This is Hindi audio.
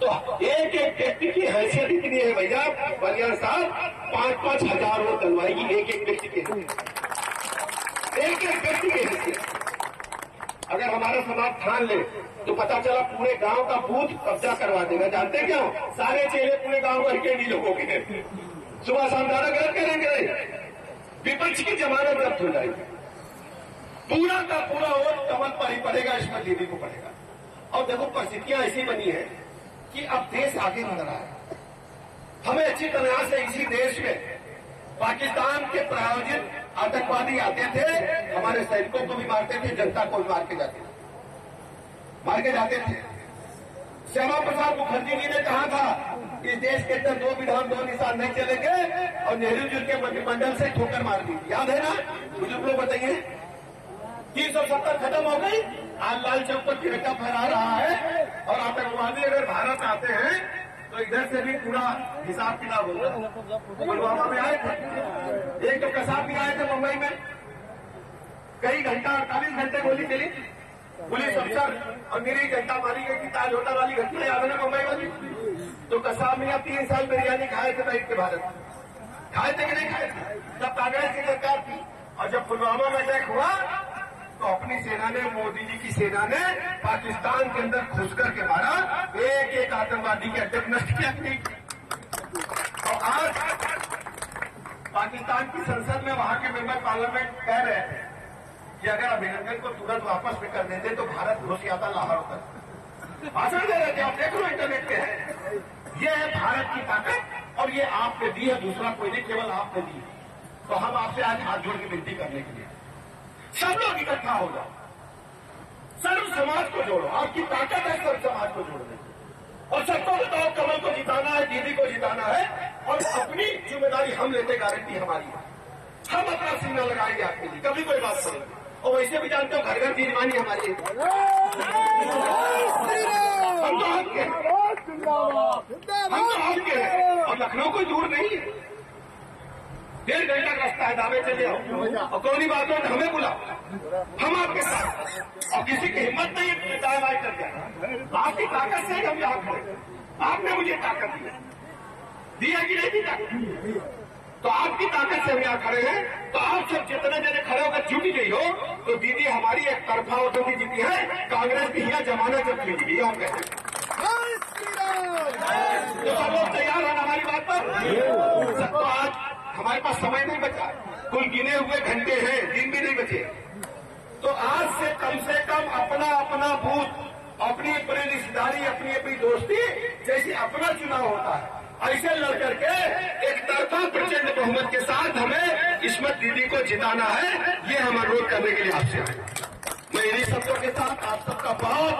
तो एक एक व्यक्ति की हैसियत इतनी है भैया बलियान साहब, 5-5 हजार वोट डलवाएगी एक एक व्यक्ति के, एक एक व्यक्ति की हैसियत। अगर हमारा समाज ठान ले तो पता चला पूरे गांव का बूथ कब्जा करवा देगा। जानते क्यों? सारे चेहरे पूरे गांव भर के नहीं लोगों के हैं। सुबह शाम दादा गलत करेंगे, विपक्ष की जमानत रद्द हो जाएगी। पूरा का पूरा वोट कमल पर ही पड़ेगा, इसमें दीदी को पड़ेगा। और देखो परिस्थितियां ऐसी बनी है कि अब देश आगे बढ़ रहा है। हमें अच्छी तरह से इसी देश में पाकिस्तान के प्रायोजित आतंकवादी आते थे, हमारे सैनिकों को भी मारते थे, जनता को भी मार के जाते थे। श्यामा प्रसाद मुखर्जी जी ने कहा था इस देश के अंदर 2 विधान 2 निशान नहीं चलेंगे, और नेहरू जी के मंत्रिमंडल से ठोकर मार दी। याद है ना? बुजुर्ग लोग बताइए। 370 खत्म हो गई, आज लाल चौक पर तिरंगा फहरा रहा है। और आतंकवादी अगर भारत आते हैं तो इधर से भी पूरा हिसाब किताब होगा। पुलवामा में आए थे, एक तो कसाब भी आए थे मुंबई में, कई घंटा 48 घंटे गोली चली, पुलिस अफसर और मेरी जनता मारी गई कि ताज होटल वाली घटना याद है ना मुंबई वाली? तो कसाब में 3 साल बिरयानी खाए थे बैठ के, भारत खाए थे कि नहीं खाए थे? तब कांग्रेस की सरकार थी। और जब पुलवामा में अटैक हुआ तो अपनी सेना ने, मोदी जी की सेना ने पाकिस्तान के अंदर घुस करके मारा, एक एक आतंकवादी के अड्डे नष्ट किया। और आज पाकिस्तान की संसद में वहां के मेंबर पार्लियामेंट कह रहे हैं कि अगर अभिनंदन को तुरंत वापस में कर देते तो भारत घुस जाता लाहौर तक। भाषण दे रहे थे, आप देख लो इंटरनेट पे है। ये है भारत की ताकत, और ये आपने दी है, दूसरा कोई नहीं, केवल आपने दी है। तो हम आपसे आज हाथ जोड़ के विनती करने के लिए सब लोग इकट्ठा हो जाओ, सर्व समाज को जोड़ो। आपकी ताकत है सर्व समाज को जोड़ने की। और सबको बताओ कमल को जिताना है, दीदी को जिताना है, और अपनी जिम्मेदारी हम लेते, गारंटी हमारी है। हम अपना सीना लगाएंगे आपके लिए, कभी कोई बात नहीं। और वैसे भी जानते हो घर घर मेजबानी हमारी है, हम तो हक के हैं। और लखनऊ कोई दूर नहीं है, 1.5 घंटा का रास्ता है, दावे चले आओ। और कोई बात हो तो हमें बुलाओ, हम आपके साथ। और किसी की हिम्मत नहीं है दाएं बाएं कर दिया, आपकी ताकत से ही हम यहाँ खड़े। आपने मुझे ताकत दिया कि नहीं दी ताकत? तो आपकी ताकत से हम यहाँ खड़े हैं। तो आप सब जितने जने खड़े होकर जुट गई हो, तो दीदी हमारी एक तरफा वोटों की जीती है, कांग्रेस की यहाँ जमानत जब जीती है। कहते हैं तो सब लोग तैयार हैं हमारी बात पर। सबको आज हमारे पास समय नहीं बचा, कुल गिने हुए घंटे हैं, दिन भी नहीं बचे। तो आज से कम अपना अपना बूथ, अपनी अपनी रिश्तेदारी, अपनी अपनी दोस्ती, जैसे अपना चुनाव होता है ऐसे लड़ करके एक तरफा प्रचंड बहुमत के साथ हमें इस्मत दीदी को जिताना है। ये हम अनुरोध करने के लिए आपसे आए। मैं इन्हीं शब्दों के साथ आप सबका बहुत